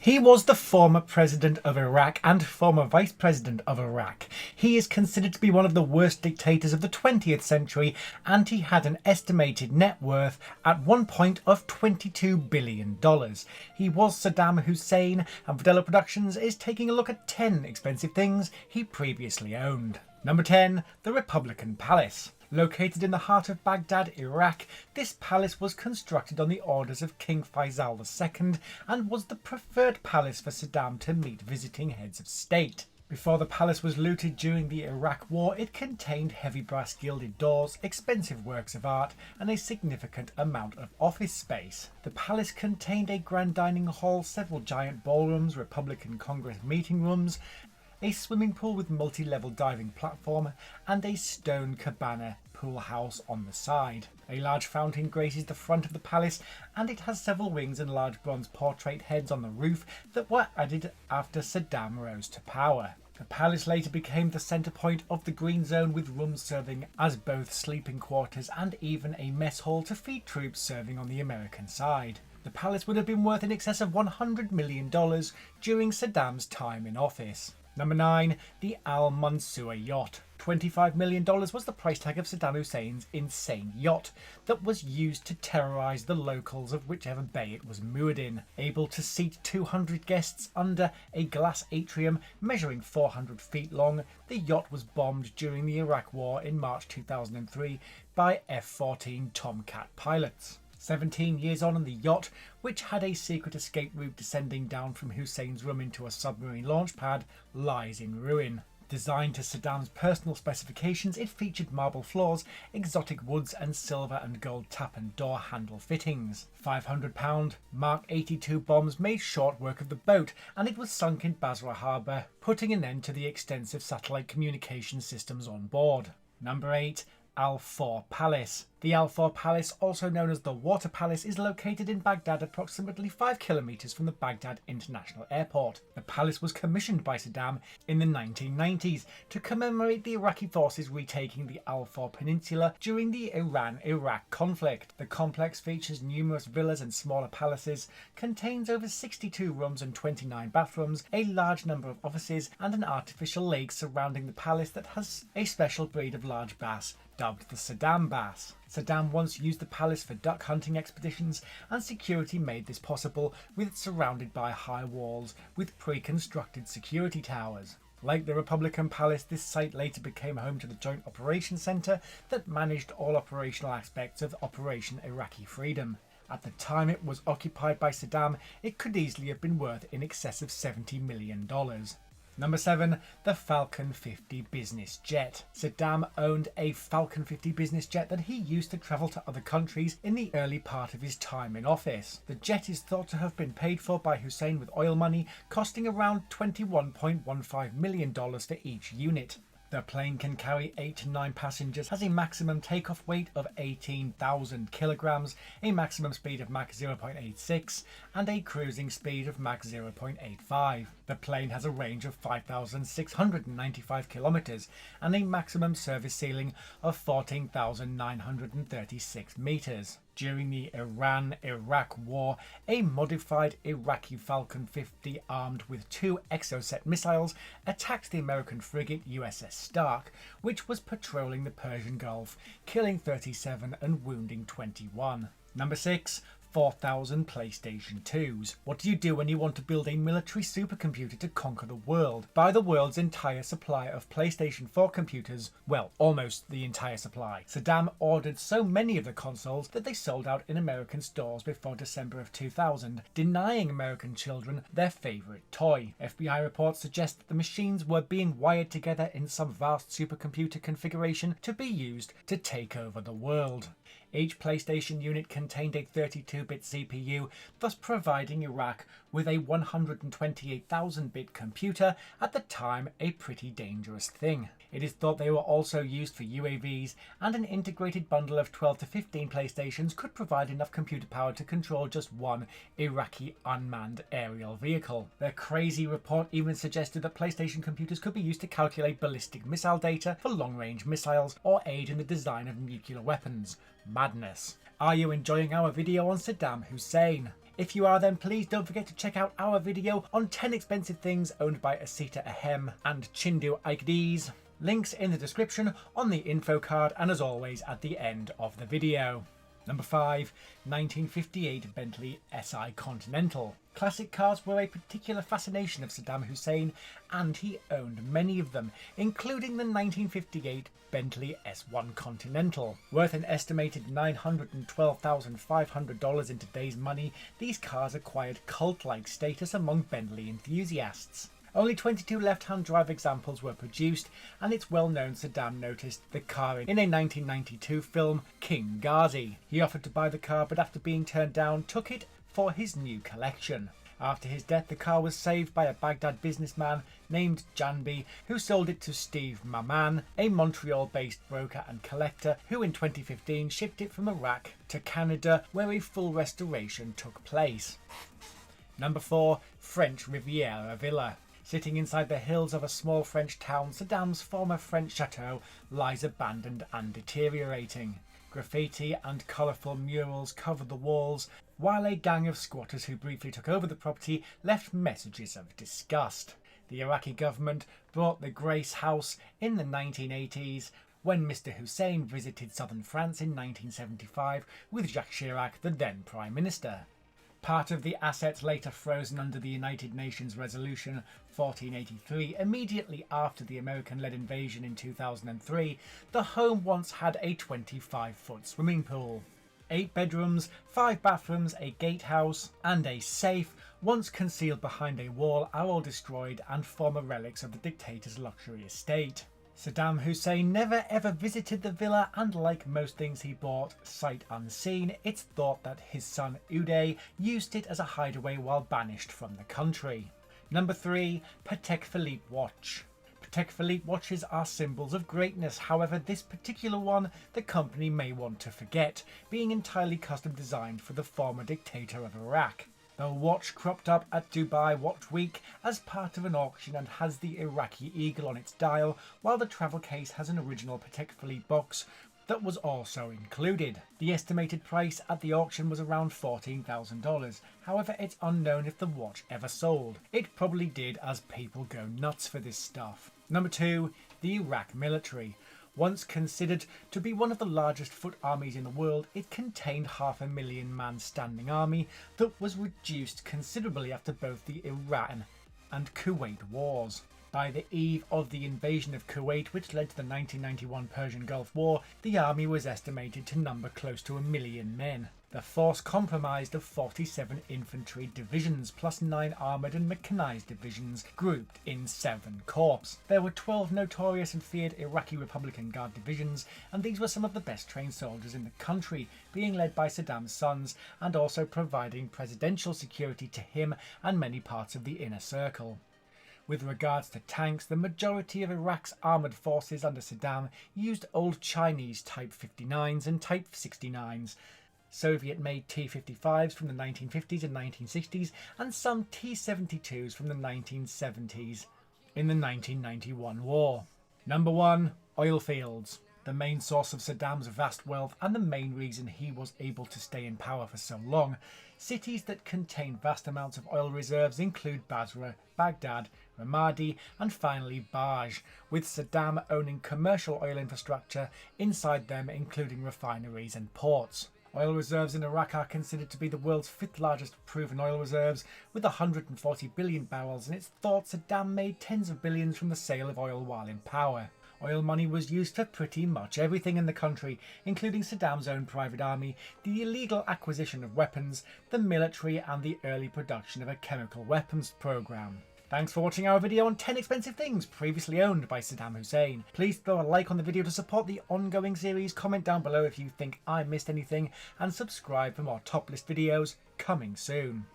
He was the former president of Iraq and former vice president of Iraq. He is considered to be one of the worst dictators of the 20th century, and he had an estimated net worth at one point of $22 billion. He was Saddam Hussein, and Vidello Productions is taking a look at 10 expensive things he previously owned. Number 10. The Republican Palace. Located in the heart of Baghdad, Iraq, this palace was constructed on the orders of King Faisal II and was the preferred palace for Saddam to meet visiting heads of state. Before the palace was looted during the Iraq War, it contained heavy brass gilded doors, expensive works of art, and a significant amount of office space. The palace contained a grand dining hall, several giant ballrooms, Republican Congress meeting rooms, a swimming pool with multi-level diving platform, and a stone cabana pool house on the side. A large fountain graces the front of the palace, and it has several wings and large bronze portrait heads on the roof that were added after Saddam rose to power. The palace later became the centre point of the Green Zone, with rooms serving as both sleeping quarters and even a mess hall to feed troops serving on the American side. The palace would have been worth in excess of $100 million during Saddam's time in office. Number 9. The MANSUR yacht. $25 million was the price tag of Saddam Hussein's insane yacht that was used to terrorise the locals of whichever bay it was moored in. Able to seat 200 guests under a glass atrium measuring 400 feet long, the yacht was bombed during the Iraq War in March 2003 by F-14 Tomcat pilots. 17 years on the yacht, which had a secret escape route descending down from Hussein's room into a submarine launch pad, lies in ruin. Designed to Saddam's personal specifications, it featured marble floors, exotic woods and silver and gold tap and door handle fittings. 500-pound Mark 82 bombs made short work of the boat, and it was sunk in Basra harbour, putting an end to the extensive satellite communication systems on board. Number 8. Al-Four Palace. The Al-Four Palace, also known as the Water Palace, is located in Baghdad, approximately 5 kilometres from the Baghdad International Airport. The palace was commissioned by Saddam in the 1990s to commemorate the Iraqi forces retaking the Al-Four Peninsula during the Iran-Iraq conflict. The complex features numerous villas and smaller palaces, contains over 62 rooms and 29 bathrooms, a large number of offices, and an artificial lake surrounding the palace that has a special breed of large bass dubbed the Saddam bass. Saddam once used the palace for duck hunting expeditions, and security made this possible, with it surrounded by high walls with pre-constructed security towers. Like the Republican Palace, this site later became home to the Joint Operations Center that managed all operational aspects of Operation Iraqi Freedom. At the time it was occupied by Saddam, it could easily have been worth in excess of $70 million. Number 7. The Falcon 50 business jet. Saddam owned a Falcon 50 business jet that he used to travel to other countries in the early part of his time in office. The jet is thought to have been paid for by Hussein with oil money, costing around $21.15 million for each unit. The plane can carry 8 to 9 passengers, has a maximum takeoff weight of 18,000 kilograms, a maximum speed of Mach 0.86, and a cruising speed of Mach 0.85. The plane has a range of 5,695 kilometers and a maximum service ceiling of 14,936 meters. During the Iran-Iraq War, a modified Iraqi Falcon 50 armed with 2 Exocet missiles attacked the American frigate USS Stark, which was patrolling the Persian Gulf, killing 37 and wounding 21. Number 6. 4,000 PlayStation 2s. What do you do when you want to build a military supercomputer to conquer the world? Buy the world's entire supply of PlayStation 4 computers. Well, almost the entire supply. Saddam ordered so many of the consoles that they sold out in American stores before December of 2000, denying American children their favourite toy. FBI reports suggest that the machines were being wired together in some vast supercomputer configuration to be used to take over the world. Each PlayStation unit contained a 32-bit CPU, thus providing Iraq with a 128,000-bit computer, at the time a pretty dangerous thing. It is thought they were also used for UAVs, and an integrated bundle of 12 to 15 PlayStations could provide enough computer power to control just one Iraqi unmanned aerial vehicle. Their crazy report even suggested that PlayStation computers could be used to calculate ballistic missile data for long-range missiles or aid in the design of nuclear weapons. Madness. Are you enjoying our video on Saddam Hussein? If you are, then please don't forget to check out our video on 10 expensive things owned by Asita Ahem and Chindu Aikdes. Links in the description, on the info card, and as always at the end of the video. Number 5. 1958 Bentley SI Continental. Classic cars were a particular fascination of Saddam Hussein, and he owned many of them, including the 1958 Bentley S1 Continental. Worth an estimated $912,500 in today's money, these cars acquired cult-like status among Bentley enthusiasts. Only 22 left-hand drive examples were produced, and it's well known Saddam noticed the car in a 1992 film, King Ghazi. He offered to buy the car, but after being turned down, took it for his new collection. After his death, the car was saved by a Baghdad businessman named Janbi, who sold it to Steve Maman, a Montreal-based broker and collector, who in 2015 shipped it from Iraq to Canada, where a full restoration took place. Number 4. French Riviera Villa. Sitting inside the hills of a small French town, Saddam's former French chateau lies abandoned and deteriorating. Graffiti and colourful murals covered the walls, while a gang of squatters who briefly took over the property left messages of disgust. The Iraqi government bought the Grace House in the 1980s, when Mr. Hussein visited southern France in 1975 with Jacques Chirac, the then Prime Minister. Part of the assets later frozen under the United Nations Resolution 1483 immediately after the American-led invasion in 2003, the home once had a 25-foot swimming pool. 8 bedrooms, 5 bathrooms, a gatehouse, and a safe, once concealed behind a wall, are all destroyed and former relics of the dictator's luxury estate. Saddam Hussein never ever visited the villa, and like most things he bought sight unseen, it's thought that his son Uday used it as a hideaway while banished from the country. Number 3. Patek Philippe watch. Patek Philippe watches are symbols of greatness, however this particular one the company may want to forget, being entirely custom designed for the former dictator of Iraq. The watch cropped up at Dubai Watch Week as part of an auction and has the Iraqi eagle on its dial, while the travel case has an original Patek Philippe box that was also included. The estimated price at the auction was around $14,000, however it's unknown if the watch ever sold. It probably did, as people go nuts for this stuff. Number 2. The Iraq military. Once considered to be one of the largest foot armies in the world, it contained 500,000-man standing army that was reduced considerably after both the Iran and Kuwait wars. By the eve of the invasion of Kuwait, which led to the 1991 Persian Gulf War, the army was estimated to number close to 1 million men. The force comprised of 47 infantry divisions plus 9 armoured and mechanised divisions grouped in 7 corps. There were 12 notorious and feared Iraqi Republican Guard divisions, and these were some of the best trained soldiers in the country, being led by Saddam's sons and also providing presidential security to him and many parts of the inner circle. With regards to tanks, the majority of Iraq's armoured forces under Saddam used old Chinese Type 59s and Type 69s, Soviet-made T-55s from the 1950s and 1960s, and some T-72s from the 1970s in the 1991 war. Number 1. Oil fields. The main source of Saddam's vast wealth and the main reason he was able to stay in power for so long. Cities that contain vast amounts of oil reserves include Basra, Baghdad, Ramadi, and finally Baj, with Saddam owning commercial oil infrastructure inside them, including refineries and ports. Oil reserves in Iraq are considered to be the world's 5th largest proven oil reserves, with 140 billion barrels, and it's thought Saddam made tens of billions from the sale of oil while in power. Oil money was used for pretty much everything in the country, including Saddam's own private army, the illegal acquisition of weapons, the military, and the early production of a chemical weapons program. Thanks for watching our video on 10 expensive things previously owned by Saddam Hussein. Please throw a like on the video to support the ongoing series, comment down below if you think I missed anything, and subscribe for more top list videos coming soon.